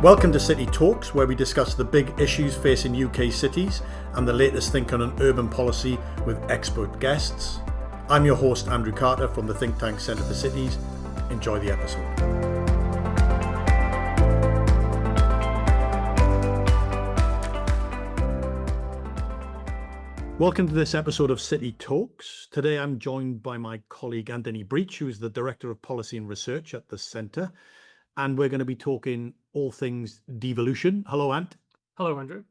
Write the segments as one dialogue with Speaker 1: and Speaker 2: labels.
Speaker 1: Welcome to City Talks, where we discuss the big issues facing UK cities and the latest thinking on urban policy with expert guests. I'm your host, Andrew Carter from the think tank Centre for Cities. Enjoy the episode. Welcome to this episode of City Talks. Today I'm joined by my colleague Anthony Breach, who is the Director of Policy and Research at the Centre. And we're going to be talking all things devolution. Hello, Ant.
Speaker 2: Hello, Andrew.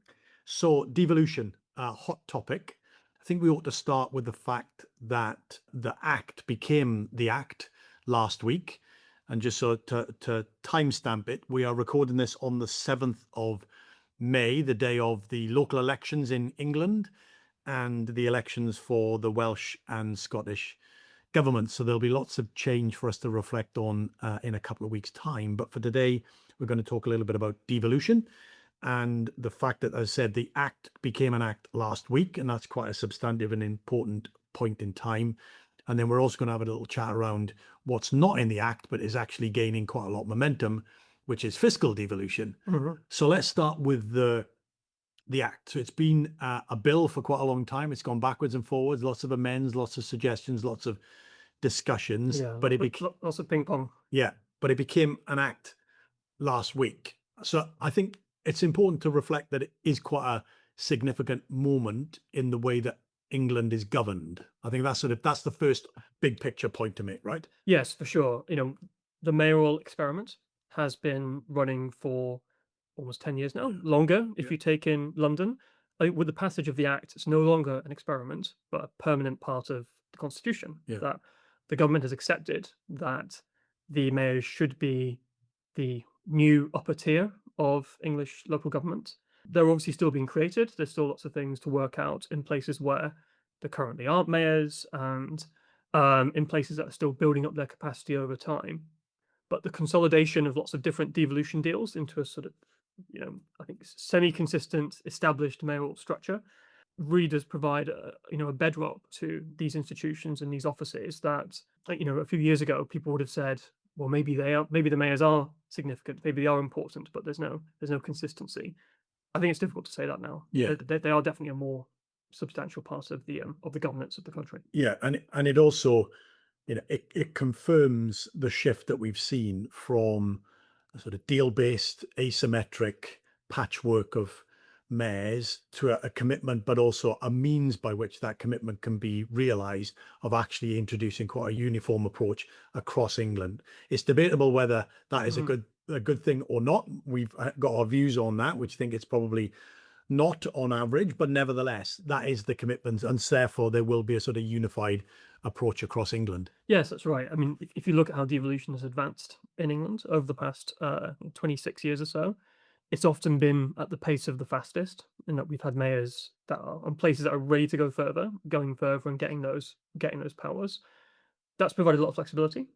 Speaker 1: So devolution, a hot topic. I think we ought to start with the fact that the Act became the Act last week. And just so to timestamp it, we are recording this on the 7th of May, the day of the local elections in England and the elections for the Welsh and Scottish government. So there'll be lots of change for us to reflect on in a couple of weeks' time. But for today, we're going to talk a little bit about devolution and the fact that, as I said, the Act became an Act last week, and that's quite a substantive and important point in time. And then we're also going to have a little chat around what's not in the Act, but is actually gaining quite a lot of momentum, which is fiscal devolution.
Speaker 2: Mm-hmm.
Speaker 1: So let's start with the Act. So it's been a bill for quite a long time. It's gone backwards and forwards, lots of amends, lots of suggestions, lots of discussions.
Speaker 2: Yeah,
Speaker 1: but
Speaker 2: lots of ping pong.
Speaker 1: Yeah, but it became an Act last week. So I think it's important to reflect that it is quite a significant moment in the way that England is governed. I think that's the first big picture point to make, right?
Speaker 2: Yes, for sure. The mayoral experiment has been running for almost 10 years now, longer if you take in London. I think with the passage of the Act, it's no longer an experiment, but a permanent part of the Constitution.
Speaker 1: Yeah.
Speaker 2: That the government has accepted that the mayors should be the new upper tier of English local government. They're obviously still being created. There's still lots of things to work out in places where there currently aren't mayors and in places that are still building up their capacity over time. But the consolidation of lots of different devolution deals into a sort of, I think semi-consistent established mayoral structure really does provide a bedrock to these institutions and these offices that, a few years ago people would have said, well, maybe the mayors are significant, maybe they are important, but there's no consistency. I think it's difficult to say that now.
Speaker 1: Yeah.
Speaker 2: They are definitely a more substantial part of the governance of the country.
Speaker 1: Yeah, and it also, it confirms the shift that we've seen from a sort of deal-based, asymmetric patchwork of mayors to a commitment, but also a means by which that commitment can be realised, of actually introducing quite a uniform approach across England. It's debatable whether that is a good thing or not. We've got our views on that, which think it's probably not on average, but nevertheless, that is the commitment, and therefore there will be a sort of unified approach across England.
Speaker 2: Yes, that's right. I mean, if you look at how devolution has advanced in England over the past 26 years or so, it's often been at the pace of the fastest, in that we've had mayors that are on places that are ready to go further, going further and getting those powers. That's provided a lot of flexibility.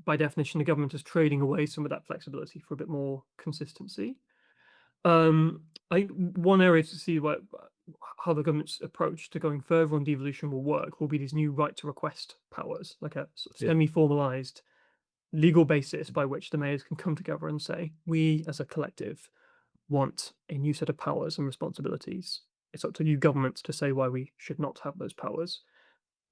Speaker 2: By definition, the government is trading away some of that flexibility for a bit more consistency. I think one area to see how the government's approach to going further on devolution will work will be these new right to request powers, like a sort of semi-formalized legal basis by which the mayors can come together and say, we as a collective want a new set of powers and responsibilities. It's up to you governments to say why we should not have those powers.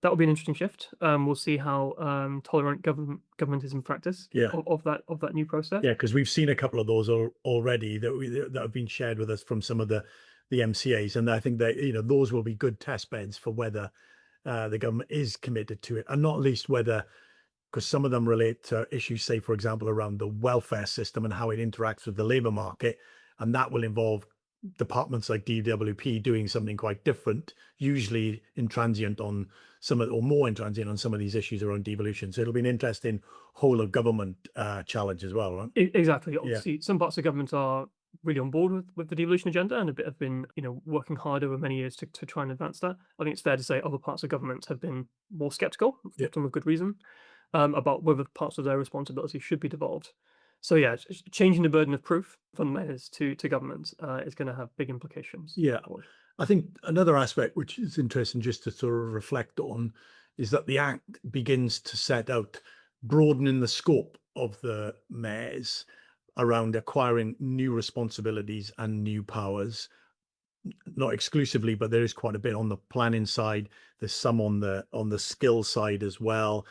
Speaker 2: That will be an interesting shift. We'll see how tolerant government is in practice of that new process.
Speaker 1: Yeah, because we've seen a couple of those already that have been shared with us from some of the MCAs, and I think that those will be good test beds for whether the government is committed to it, and not least whether, because some of them relate to issues, say for example, around the welfare system and how it interacts with the labour market, and that will involve departments like DWP doing something quite different, usually intransient on more intransient on some of these issues around devolution. So it'll be an interesting whole of government challenge as well, right?
Speaker 2: Exactly. Obviously, some parts of government are really on board with the devolution agenda, and a bit have been, working hard over many years to try and advance that. I think it's fair to say other parts of government have been more sceptical, often with good reason, about whether parts of their responsibility should be devolved. So yeah, changing the burden of proof from mayors to government is going to have big implications.
Speaker 1: Yeah, I think another aspect which is interesting just to sort of reflect on is that the Act begins to set out broadening the scope of the mayors around acquiring new responsibilities and new powers, not exclusively, but there is quite a bit on the planning side. There's some on the skill side as well.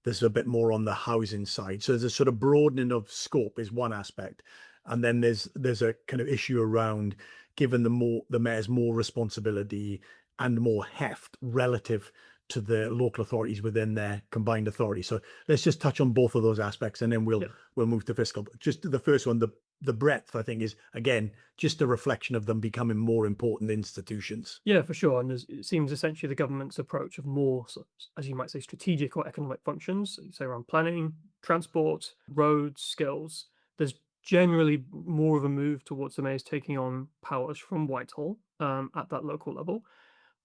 Speaker 1: There's a bit more on the housing side. So there's a sort of broadening of scope is one aspect. And then there's a kind of issue around giving the mayors more responsibility and more heft relative to the local authorities within their combined authority. So let's just touch on both of those aspects, and then
Speaker 2: Yeah.
Speaker 1: we'll move to fiscal. But just the first one, the breadth, I think, is again just a reflection of them becoming more important institutions.
Speaker 2: Yeah, for sure. And it seems essentially the government's approach of more, as you might say, strategic or economic functions, so you say around planning, transport, roads, skills. There's generally more of a move towards the mayors taking on powers from Whitehall at that local level.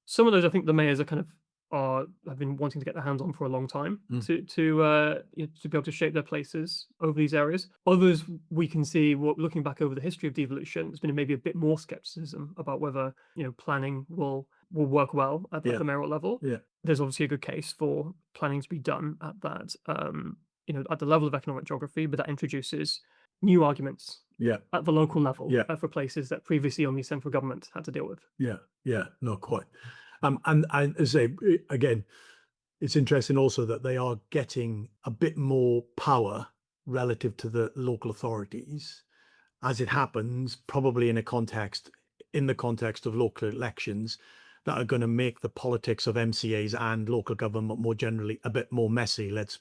Speaker 2: Some of those, I think, the mayors are kind of are have been wanting to get their hands on for a long time
Speaker 1: Mm,
Speaker 2: to be able to shape their places over these areas. Others we can see, looking back over the history of devolution, there's been maybe a bit more skepticism about whether planning will work well at
Speaker 1: yeah,
Speaker 2: the mayoral level.
Speaker 1: yeah,
Speaker 2: There's obviously a good case for planning to be done at that at the level of economic geography, but that introduces new arguments
Speaker 1: yeah,
Speaker 2: at the local level
Speaker 1: yeah.
Speaker 2: for places that previously only central government had to deal with.
Speaker 1: Yeah, yeah, not quite. And as I say, again, it's interesting also that they are getting a bit more power relative to the local authorities, as it happens, probably in the context of local elections that are going to make the politics of MCAs and local government more generally a bit more messy. Let's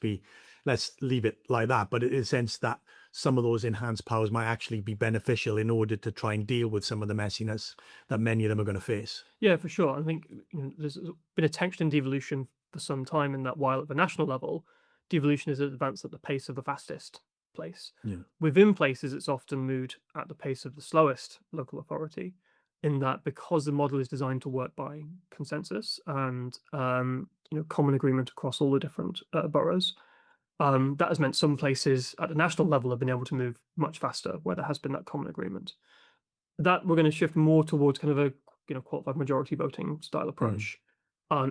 Speaker 1: leave it like that. But in a sense that some of those enhanced powers might actually be beneficial in order to try and deal with some of the messiness that many of them are going to face.
Speaker 2: Yeah, for sure. I think there's been a tension in devolution for some time in that while at the national level, devolution is advanced at the pace of the fastest place.
Speaker 1: Yeah.
Speaker 2: Within places, it's often moved at the pace of the slowest local authority, in that because the model is designed to work by consensus and common agreement across all the different boroughs. That has meant some places at the national level have been able to move much faster where there has been that common agreement. That we're going to shift more towards kind of a qualified majority voting style
Speaker 1: Mm.
Speaker 2: approach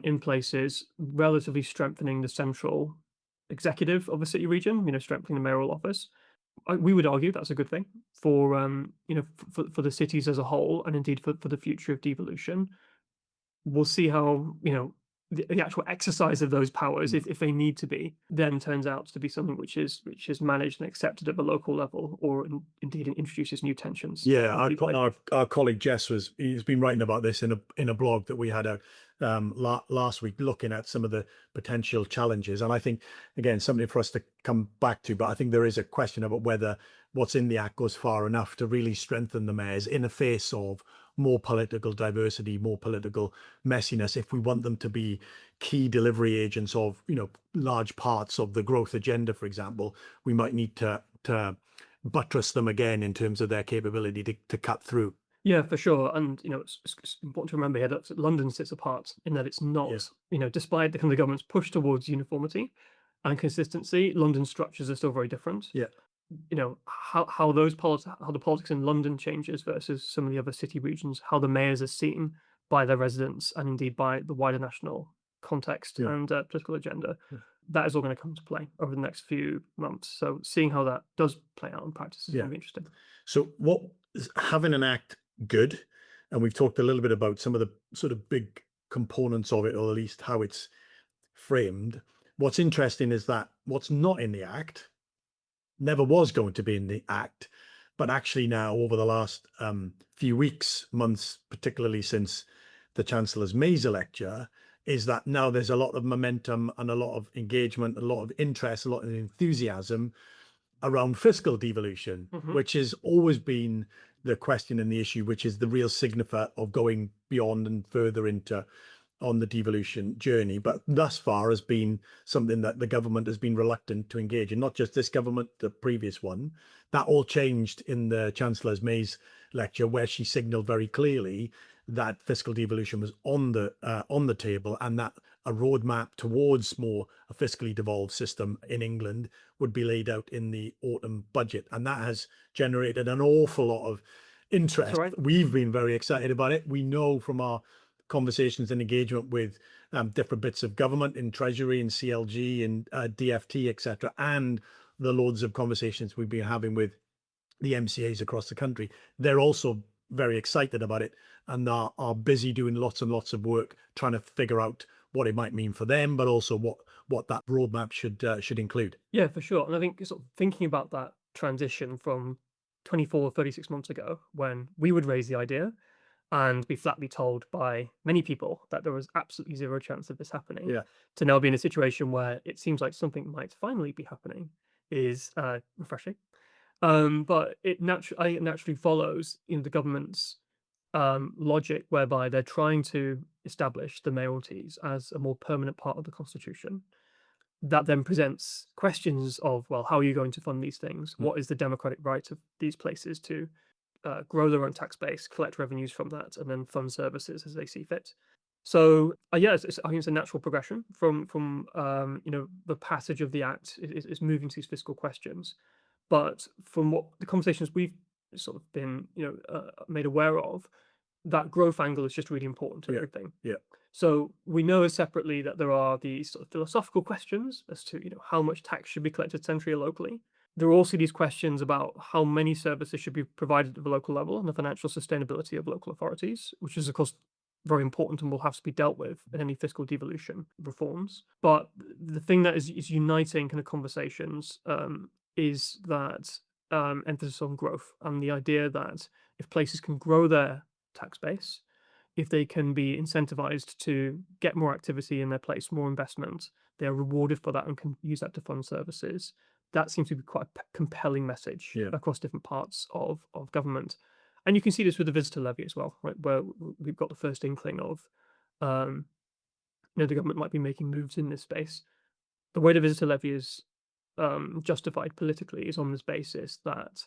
Speaker 2: in places, relatively strengthening the central executive of a city region, strengthening the mayoral office. We would argue that's a good thing for for the cities as a whole, and indeed for the future of devolution. We'll see how the actual exercise of those powers,
Speaker 1: Mm.
Speaker 2: if they need to be, then turns out to be something which is managed and accepted at the local level, or indeed it introduces new tensions.
Speaker 1: Yeah,
Speaker 2: Have to be played.
Speaker 1: our colleague Jess he's been writing about this in a blog that we had out last week, looking at some of the potential challenges. And I think again something for us to come back to. But I think there is a question about whether what's in the act goes far enough to really strengthen the mayors in the face of more political diversity, more political messiness. If we want them to be key delivery agents of large parts of the growth agenda, for example, we might need to buttress them again in terms of their capability to cut through.
Speaker 2: Yeah, for sure. And it's important to remember here that London sits apart in that it's
Speaker 1: Yeah,
Speaker 2: not, despite the kind of government's push towards uniformity and consistency, London's structures are still very different.
Speaker 1: yeah,
Speaker 2: How how the politics in London changes versus some of the other city regions, how the mayors are seen by their residents and indeed by the wider national context
Speaker 1: yeah,
Speaker 2: and political agenda.
Speaker 1: yeah,
Speaker 2: That is all going to come to play over the next few months. So seeing how that does play out in practice is
Speaker 1: yeah.
Speaker 2: going to be interesting.
Speaker 1: So what is having an act good? And we've talked a little bit about some of the sort of big components of it, or at least how it's framed. What's interesting is that what's not in the act never was going to be in the act, but actually now over the last few weeks, months, particularly since the Chancellor's Mais lecture, is that now there's a lot of momentum and a lot of engagement, a lot of interest, a lot of enthusiasm around fiscal devolution,
Speaker 2: Hmm.
Speaker 1: which has always been the question and the issue, which is the real signifier of going beyond and further into on the devolution journey, but thus far has been something that the government has been reluctant to engage in. Not just this government, the previous one. That all changed in the Chancellor's Mais lecture, where she signalled very clearly that fiscal devolution was on the table, and that a roadmap towards more a fiscally devolved system in England would be laid out in the autumn budget, and that has generated an awful lot of
Speaker 2: That's all
Speaker 1: interest.
Speaker 2: right.
Speaker 1: We've been very excited about it. We know from our conversations and engagement with different bits of government in Treasury and CLG and DFT, etc., and the loads of conversations we've been having with the MCAs across the country, they're also very excited about it and are busy doing lots and lots of work trying to figure out what it might mean for them, but also what that roadmap should include.
Speaker 2: Yeah, for sure. And I think sort of thinking about that transition from 24 or 36 months ago, when we would raise the idea and be flatly told by many people that there was absolutely zero chance of this happening,
Speaker 1: Yeah,
Speaker 2: to now be in a situation where it seems like something might finally be happening is refreshing. But I think it naturally follows in the government's logic, whereby they're trying to establish the mayoralties as a more permanent part of the constitution. That then presents questions of, well, how are you going to fund these things?
Speaker 1: mm,
Speaker 2: What is the democratic right of these places to grow their own tax base, collect revenues from that, and then fund services as they see fit? So, yeah, I think it's a natural progression from the passage of the act is moving to these fiscal questions. But from what the conversations we've sort of been made aware of, that growth angle is just really important to
Speaker 1: yeah,
Speaker 2: everything.
Speaker 1: yeah,
Speaker 2: So we know separately that there are these sort of philosophical questions as to how much tax should be collected centrally or locally. There are also these questions about how many services should be provided at the local level and the financial sustainability of local authorities, which is of course very important and will have to be dealt with in any fiscal devolution reforms. But the thing that is uniting kind of conversations is that emphasis on growth and the idea that if places can grow their tax base, if they can be incentivized to get more activity in their place, more investment, they are rewarded for that and can use that to fund services. That seems to be quite a compelling message
Speaker 1: yeah.
Speaker 2: across different parts of government. And you can see this with the visitor levy as well, right? Where we've got the first inkling of, um, the government might be making moves in this space. The way the visitor levy is justified politically is on this basis that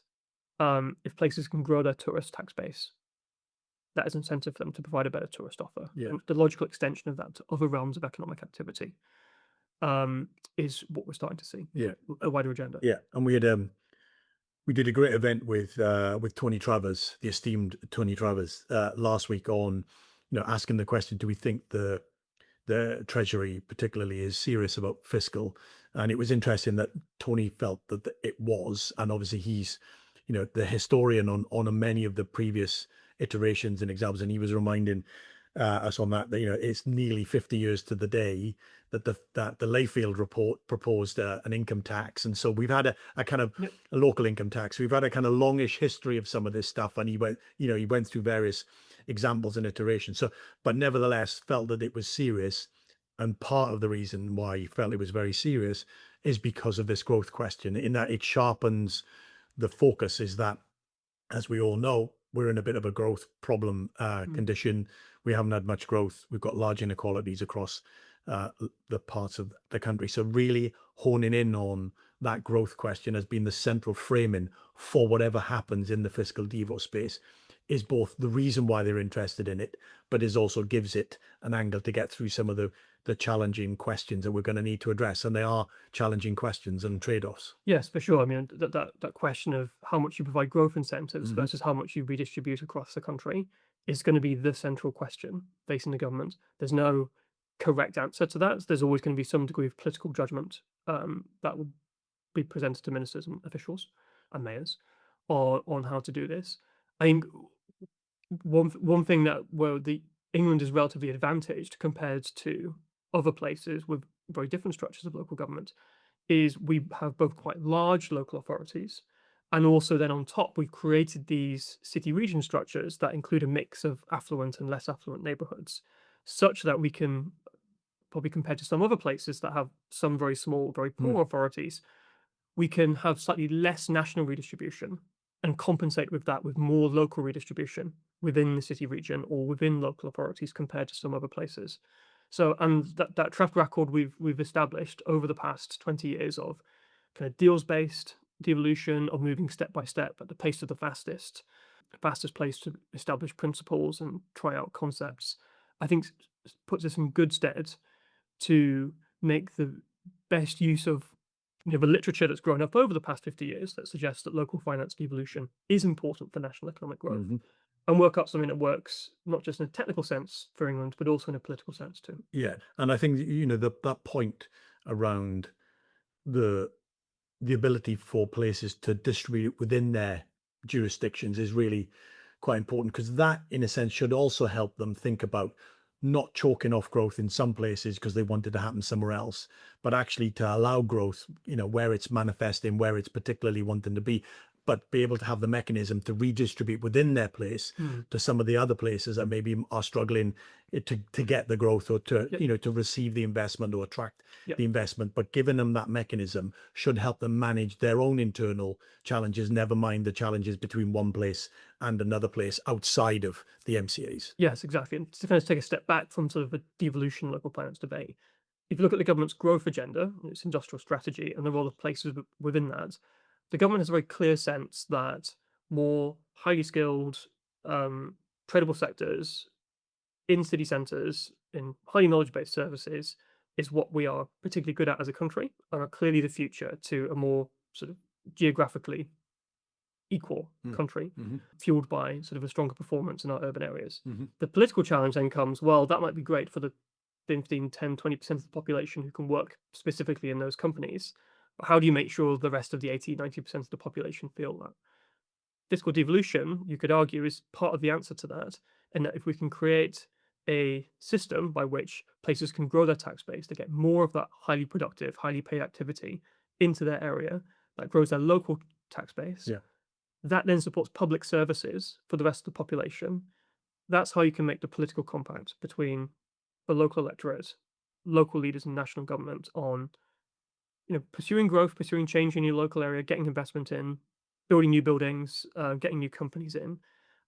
Speaker 2: if places can grow their tourist tax base, that is incentive for them to provide a better tourist offer.
Speaker 1: Yeah.
Speaker 2: And the logical extension of that to other realms of economic activity is what we're starting to see,
Speaker 1: Yeah,
Speaker 2: the wider agenda.
Speaker 1: yeah. And we did a great event with Tony Travers, the esteemed Tony Travers, last week on, asking the question: do we think the Treasury particularly is serious about fiscal? And it was interesting that Tony felt that it was, and obviously he's, the historian on many of the previous iterations and examples, and he was reminding us on that it's nearly 50 years to the day that the Layfield report proposed an income tax, and so we've had a kind of
Speaker 2: Yep.
Speaker 1: a local income tax. We've had a kind of longish history of some of this stuff, and he went through various examples and iterations. So, but nevertheless, felt that it was serious, and part of the reason why he felt it was very serious is because of this growth question. In that it sharpens the focus. Is that, as we all know, we're in a bit of a growth problem
Speaker 2: Mm.
Speaker 1: condition. We haven't had much growth. We've got large inequalities across the parts of the country. So really honing in on that growth question has been the central framing for whatever happens in the fiscal devo space, is both the reason why they're interested in it, but is also gives it an angle to get through some of the challenging questions that we're going to need to address. And they are challenging questions and trade-offs.
Speaker 2: Yes, for sure. I mean, that question of how much you provide growth incentives
Speaker 1: Hmm.
Speaker 2: versus how much you redistribute across the country is going to be the central question facing the government. There's no correct answer to that. There's always going to be some degree of political judgment that will be presented to ministers and officials and mayors on how to do this. I think one thing that where the England is relatively advantaged compared to other places with very different structures of local government is we have both quite large local authorities, and also then on top we've created these city region structures that include a mix of affluent and less affluent neighborhoods, such that we can, probably compared to some other places that have some very small, very poor authorities, we can have slightly less national redistribution and compensate with that with more local redistribution within the city region or within local authorities compared to some other places. So, and that track record we've established over the past 20 years of kind of deals based devolution, of moving step by step at the pace of the fastest place to establish principles and try out concepts, I think puts us in good stead to make the best use of the literature that's grown up over the past 50 years that suggests that local finance devolution is important for national economic growth,
Speaker 1: Hmm.
Speaker 2: and work out something that works not just in a technical sense for England, but also in a political sense too.
Speaker 1: Yeah, and I think that point around the the ability for places to distribute within their jurisdictions is really quite important, because that, in a sense, should also help them think about not choking off growth in some places because they want it to happen somewhere else, but actually to allow growth, where it's manifesting, where it's particularly wanting to be, but be able to have the mechanism to redistribute within their place
Speaker 2: Mm.
Speaker 1: to some of the other places that maybe are struggling to get the growth, or to
Speaker 2: Yep.
Speaker 1: to receive the investment or attract
Speaker 2: Yep.
Speaker 1: the investment. But giving them that mechanism should help them manage their own internal challenges, never mind the challenges between one place and another place outside of the MCAs.
Speaker 2: Yes, exactly. And to kind of take a step back from sort of a devolution local finance debate, if you look at the government's growth agenda, its industrial strategy, and the role of places within that, the government has a very clear sense that more highly skilled, um, tradable sectors in city centres, in highly knowledge-based services, is what we are particularly good at as a country, and are clearly the future to a more sort of geographically equal
Speaker 1: Mm.
Speaker 2: country,
Speaker 1: Hmm.
Speaker 2: fueled by sort of a stronger performance in our urban areas.
Speaker 1: Hmm.
Speaker 2: The political challenge then comes, well, that might be great for the 15, 10, 20% of the population who can work specifically in those companies. But how do you make sure the rest of the 80, 90% of the population feel that? Fiscal devolution, you could argue, is part of the answer to that. And that if we can create a system by which places can grow their tax base to get more of that highly productive, highly paid activity into their area, that grows their local tax base,
Speaker 1: Yeah.
Speaker 2: that then supports public services for the rest of the population. That's how you can make the political compact between the local electorate, local leaders, and national government on pursuing growth, pursuing change in your local area, getting investment in, building new buildings, getting new companies in,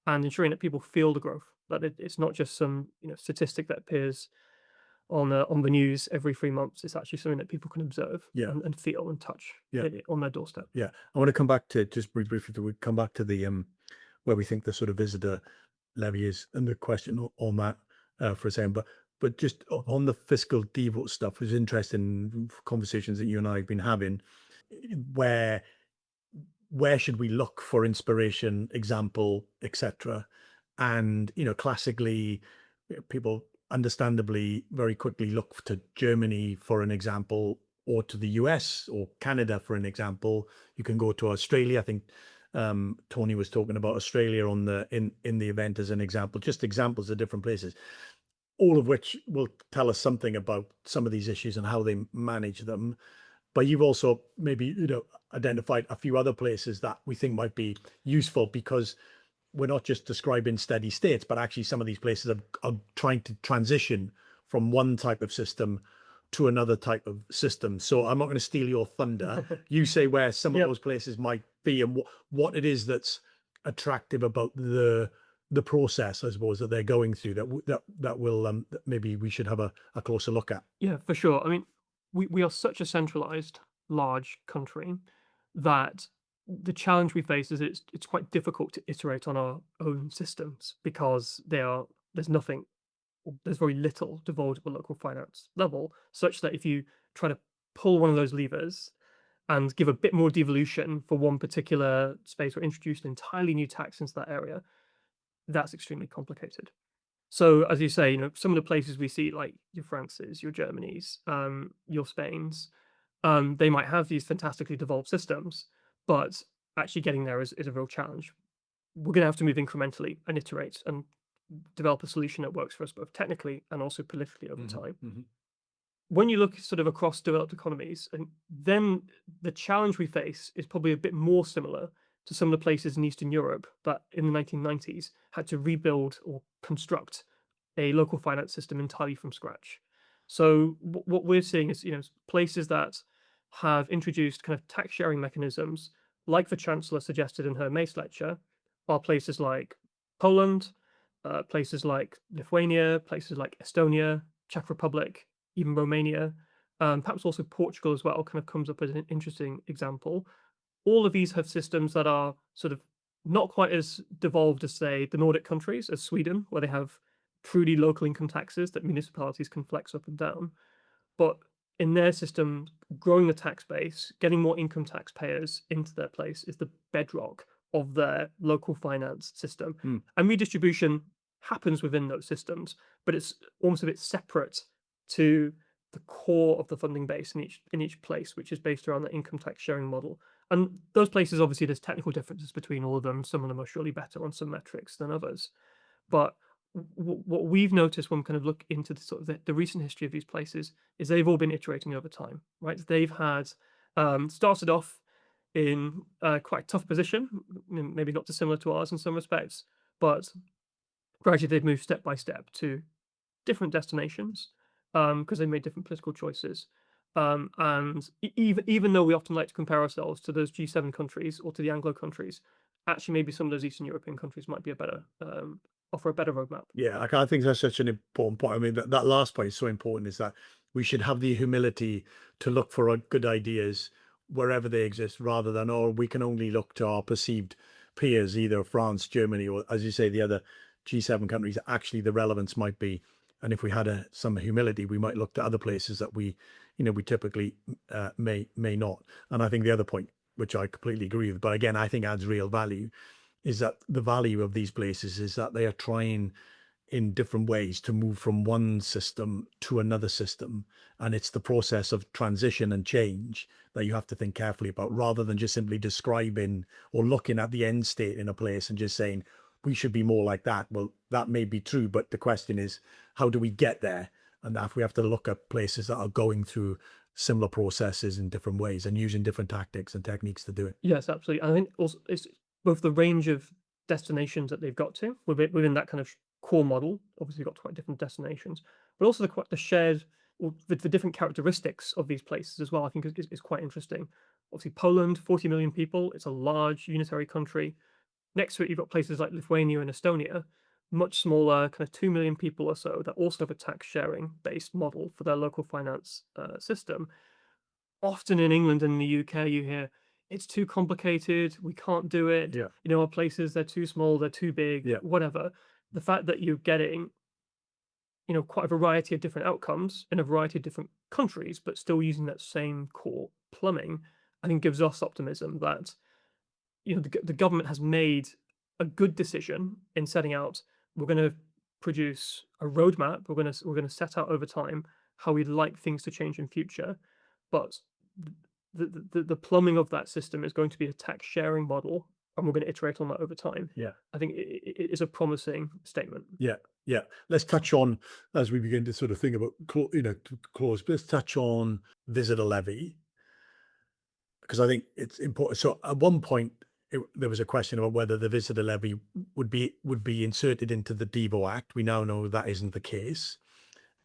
Speaker 2: and ensuring that people feel the growth. That it's not just some statistic that appears on the news every 3 months. It's actually something that people can observe
Speaker 1: Yeah.
Speaker 2: and feel and touch
Speaker 1: Yeah.
Speaker 2: on their doorstep.
Speaker 1: Yeah. I want to come back to, just briefly, we come back to the where we think the sort of visitor levy is, and the question on that for a second. But just on the fiscal devo stuff, is interesting conversations that you and I have been having, where should we look for inspiration, example, etc. And classically, people understandably very quickly look to Germany for an example, or to the US or Canada for an example. You can go to Australia. I think Tony was talking about Australia on the in the event as an example. Just examples of different places, all of which will tell us something about some of these issues and how they manage them. But you've also maybe identified a few other places that we think might be useful, because we're not just describing steady states, but actually some of these places are trying to transition from one type of system to another type of system. So I'm not going to steal your thunder. You say where some of
Speaker 2: Yep.
Speaker 1: those places might be, and what it is that's attractive about the process, I suppose, that they're going through, that will that maybe we should have a closer look at.
Speaker 2: Yeah, for sure. I mean, we are such a centralized, large country that the challenge we face is it's quite difficult to iterate on our own systems because there's very little devolved at the local finance level, such that if you try to pull one of those levers and give a bit more devolution for one particular space or introduce an entirely new tax into that area, that's extremely complicated. So as you say, some of the places we see, like your Frances, your Germanys, your Spains, they might have these fantastically devolved systems, but actually getting there is a real challenge. We're going to have to move incrementally and iterate and develop a solution that works for us both technically and also politically over
Speaker 1: Hmm.
Speaker 2: time.
Speaker 1: Hmm.
Speaker 2: When you look sort of across developed economies, and then the challenge we face is probably a bit more similar to some of the places in Eastern Europe that in the 1990s had to rebuild or construct a local finance system entirely from scratch. So what we're seeing is, places that have introduced kind of tax sharing mechanisms, like the Chancellor suggested in her Mais lecture, are places like Poland, places like Lithuania, places like Estonia, Czech Republic, even Romania, perhaps also Portugal as well, kind of comes up as an interesting example. All of these have systems that are sort of not quite as devolved as, say, the Nordic countries, as Sweden, where they have truly local income taxes that municipalities can flex up and down. But in their system, growing the tax base, getting more income taxpayers into their place is the bedrock of their local finance system.
Speaker 1: Mm.
Speaker 2: And redistribution happens within those systems, but it's almost a bit separate to the core of the funding base in each place, which is based around the income tax sharing model. And those places, obviously, there's technical differences between all of them. Some of them are surely better on some metrics than others. But what we've noticed when we kind of look into the sort of the recent history of these places is they've all been iterating over time, right? They've had started off in a quite tough position, maybe not dissimilar to ours in some respects, but gradually they've moved step by step to different destinations because they made different political choices. And even though we often like to compare ourselves to those G7 countries or to the Anglo countries, actually maybe some of those Eastern European countries might be a better offer a better roadmap.
Speaker 1: Yeah, I think that's such an important point. I mean, that last point is so important, is that we should have the humility to look for good ideas wherever they exist, rather than, oh, we can only look to our perceived peers, either France, Germany, or, as you say, the other G7 countries. Actually, the relevance might be, and if we had some humility, we might look to other places that we typically may not. And I think the other point, which I completely agree with, but again, I think adds real value, is that the value of these places is that they are trying in different ways to move from one system to another system. And it's the process of transition and change that you have to think carefully about, rather than just simply describing or looking at the end state in a place and just saying, we should be more like that. Well, that may be true, but the question is, how do we get there? And that we have to look at places that are going through similar processes in different ways and using different tactics and techniques to do it.
Speaker 2: Yes, absolutely. I think also it's both the range of destinations that they've got to within that kind of core model. Obviously, got quite different destinations, but also the shared or the different characteristics of these places as well. I think is quite interesting. Obviously, Poland, 40 million people. It's a large unitary country. Next to it, you've got places like Lithuania and Estonia, much smaller, kind of 2 million people or so, that also have a tax sharing based model for their local finance system. Often in England and the UK, you hear it's too complicated, we can't do it.
Speaker 1: Yeah.
Speaker 2: Our places, they're too small, they're too big,
Speaker 1: Yeah.
Speaker 2: whatever. The fact that you're getting, quite a variety of different outcomes in a variety of different countries, but still using that same core plumbing, I think gives us optimism that the government has made a good decision in setting out. We're going to produce a roadmap. We're going to set out over time how we'd like things to change in future, but the plumbing of that system is going to be a tax sharing model, and we're going to iterate on that over time.
Speaker 1: Yeah.
Speaker 2: I think it is a promising statement.
Speaker 1: Yeah, yeah. Let's touch on, as we begin to sort of think about, clause. Let's touch on visitor levy, because I think it's important. So at one point, there was a question about whether the visitor levy would be inserted into the Devo Act. We now know that isn't the case,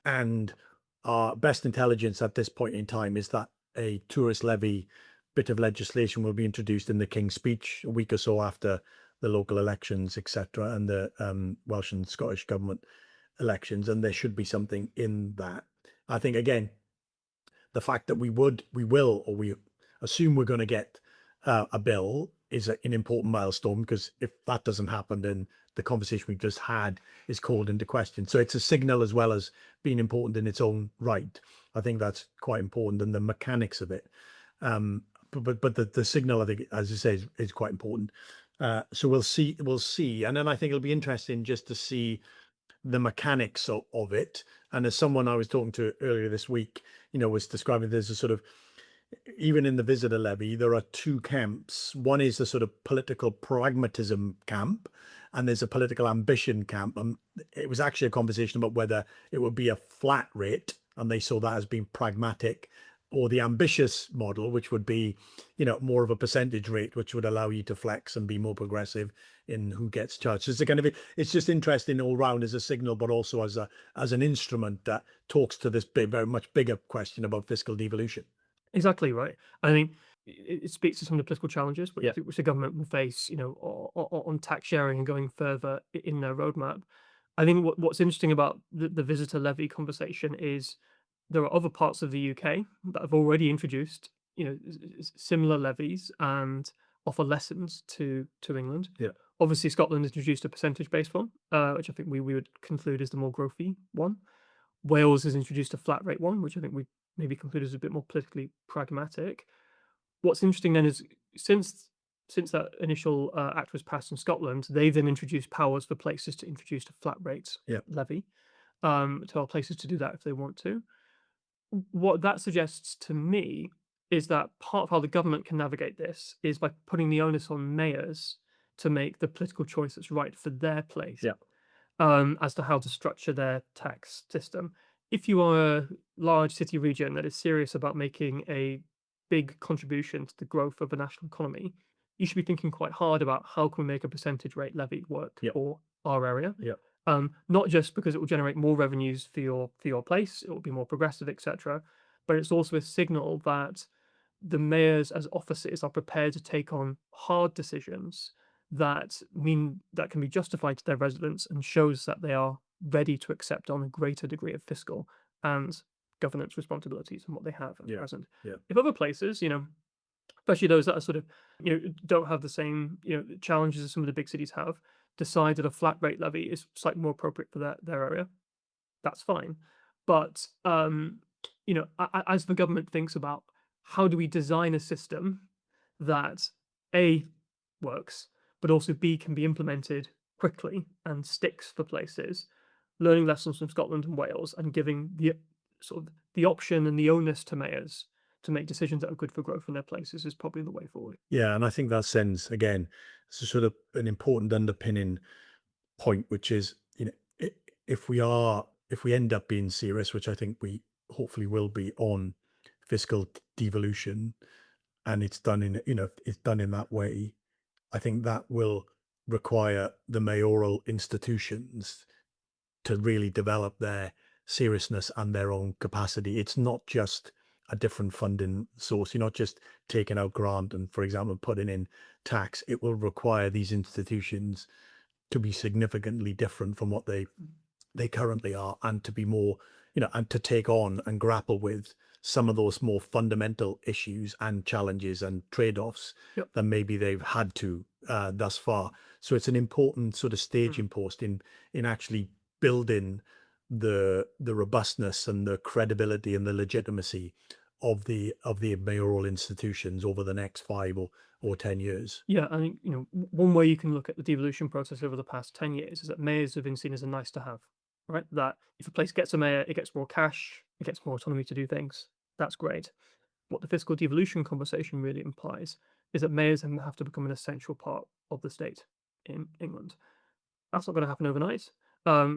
Speaker 1: and our best intelligence at this point in time is that a tourist levy bit of legislation will be introduced in the King's Speech a week or so after the local elections, etc., and the Welsh and Scottish government elections, and there should be something in that. I think, again, the fact that we assume we're going to get a bill is an important milestone, because if that doesn't happen, then the conversation we've just had is called into question. So it's a signal as well as being important in its own right. I think that's quite important, and the mechanics of it. But the signal, I think, as you say, is quite important. So we'll see, and then I think it'll be interesting just to see the mechanics of it. And as someone I was talking to earlier this week, was describing, there's a sort of, even in the visitor levy, there are two camps. One is the sort of political pragmatism camp, and there's a political ambition camp. And it was actually a conversation about whether it would be a flat rate, and they saw that as being pragmatic, or the ambitious model, which would be, more of a percentage rate, which would allow you to flex and be more progressive in who gets charged. So it's just interesting all round as a signal, but also as an instrument that talks to this very much bigger question about fiscal devolution.
Speaker 2: Exactly right. I think it speaks to some of the political challenges
Speaker 1: Yeah.
Speaker 2: which the government will face, on tax sharing and going further in their roadmap. I think what's interesting about the visitor levy conversation is there are other parts of the UK that have already introduced, similar levies and offer lessons to England.
Speaker 1: Yeah.
Speaker 2: Obviously, Scotland has introduced a percentage-based one, which I think we would conclude is the more growthy one. Wales has introduced a flat rate one, which I think we maybe conclude as a bit more politically pragmatic. What's interesting then is since that initial act was passed in Scotland, they then introduced powers for places to introduce a flat rate
Speaker 1: Yeah.
Speaker 2: levy, to allow places to do that if they want to. What that suggests to me is that part of how the government can navigate this is by putting the onus on mayors to make the political choice that's right for their place,
Speaker 1: Yeah.
Speaker 2: as to how to structure their tax system. If you are a large city region that is serious about making a big contribution to the growth of the national economy, you should be thinking quite hard about how can we make a percentage rate levy work
Speaker 1: Yeah.
Speaker 2: for our area.
Speaker 1: Yeah.
Speaker 2: Not just because it will generate more revenues for your place, it will be more progressive, etc., but it's also a signal that the mayors as offices are prepared to take on hard decisions that mean that can be justified to their residents and shows that they are ready to accept on a greater degree of fiscal and governance responsibilities than what they have at
Speaker 1: Yeah.
Speaker 2: present.
Speaker 1: Yeah.
Speaker 2: If other places, especially those that are sort of, don't have the same, challenges as some of the big cities have, decide that a flat rate levy is slightly more appropriate for their area, that's fine. But as the government thinks about how do we design a system that A works, but also B can be implemented quickly and sticks for places, learning lessons from Scotland and Wales and giving the sort of the option and the onus to mayors to make decisions that are good for growth in their places is probably the way forward.
Speaker 1: Yeah, and I think that sends again, it's a sort of an important underpinning point, which is, if we end up being serious, which I think we hopefully will be on fiscal devolution, and it's done it's done in that way, I think that will require the mayoral institutions to really develop their seriousness and their own capacity. It's not just a different funding source. You're not just taking out grant and, for example, putting in tax. It will require these institutions to be significantly different from what they currently are, and to be more, and to take on and grapple with some of those more fundamental issues and challenges and trade-offs
Speaker 2: Yep.
Speaker 1: than maybe they've had to thus far. So it's an important sort of staging post in actually building the robustness and the credibility and the legitimacy of the mayoral institutions over the next 5 or 10 years.
Speaker 2: Yeah, I think one way you can look at the devolution process over the past 10 years is that mayors have been seen as a nice to have, right? That if a place gets a mayor, it gets more cash, it gets more autonomy to do things. That's great. What the fiscal devolution conversation really implies is that mayors then have to become an essential part of the state in England. That's not going to happen overnight.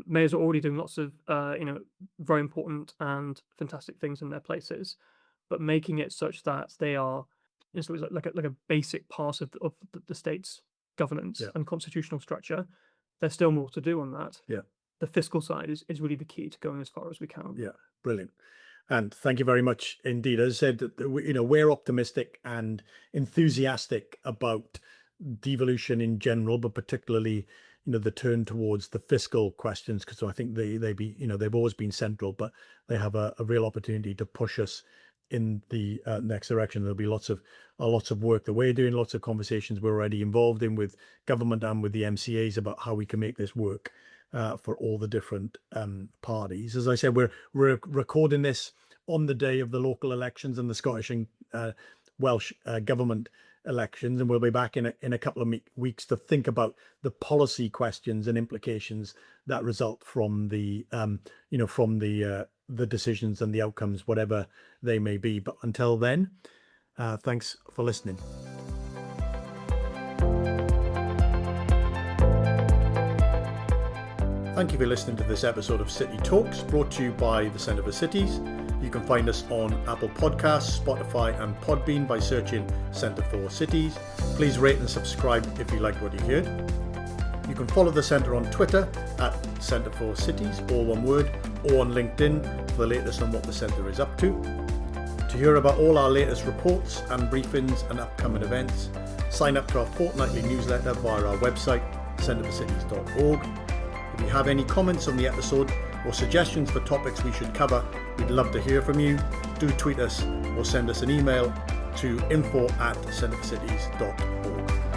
Speaker 2: Mayors are already doing lots of very important and fantastic things in their places, but making it such that they are sort of like a basic part of the state's governance
Speaker 1: Yeah.
Speaker 2: and constitutional structure. There's still more to do on that.
Speaker 1: Yeah.
Speaker 2: The fiscal side is really the key to going as far as we can.
Speaker 1: Yeah, brilliant. And thank you very much indeed. As I said, we're optimistic and enthusiastic about devolution in general, but particularly, the turn towards the fiscal questions, because I think they've always been central, but they have a real opportunity to push us in the next direction. There'll be lots of work that we're doing, lots of conversations we're already involved in with government and with the MCAs about how we can make this work for all the different parties. As I said, we're recording this on the day of the local elections and the Scottish and Welsh government elections, and we'll be back in a couple of weeks to think about the policy questions and implications that result from the the decisions and the outcomes, whatever they may be. But until then, thanks for listening. Thank you for listening to this episode of City Talks, brought to you by the Centre for Cities. You can find us on Apple Podcasts, Spotify and Podbean by searching Centre for Cities. Please rate and subscribe if you liked what you heard. You can follow the Centre on Twitter at Centre for Cities, all one word, or on LinkedIn for the latest on what the Centre is up to. To hear about all our latest reports and briefings and upcoming events, sign up to our fortnightly newsletter via our website, centreforcities.org. If you have any comments on the episode or suggestions for topics we should cover, we'd love to hear from you. Do tweet us or send us an email to info@centreforcities.org.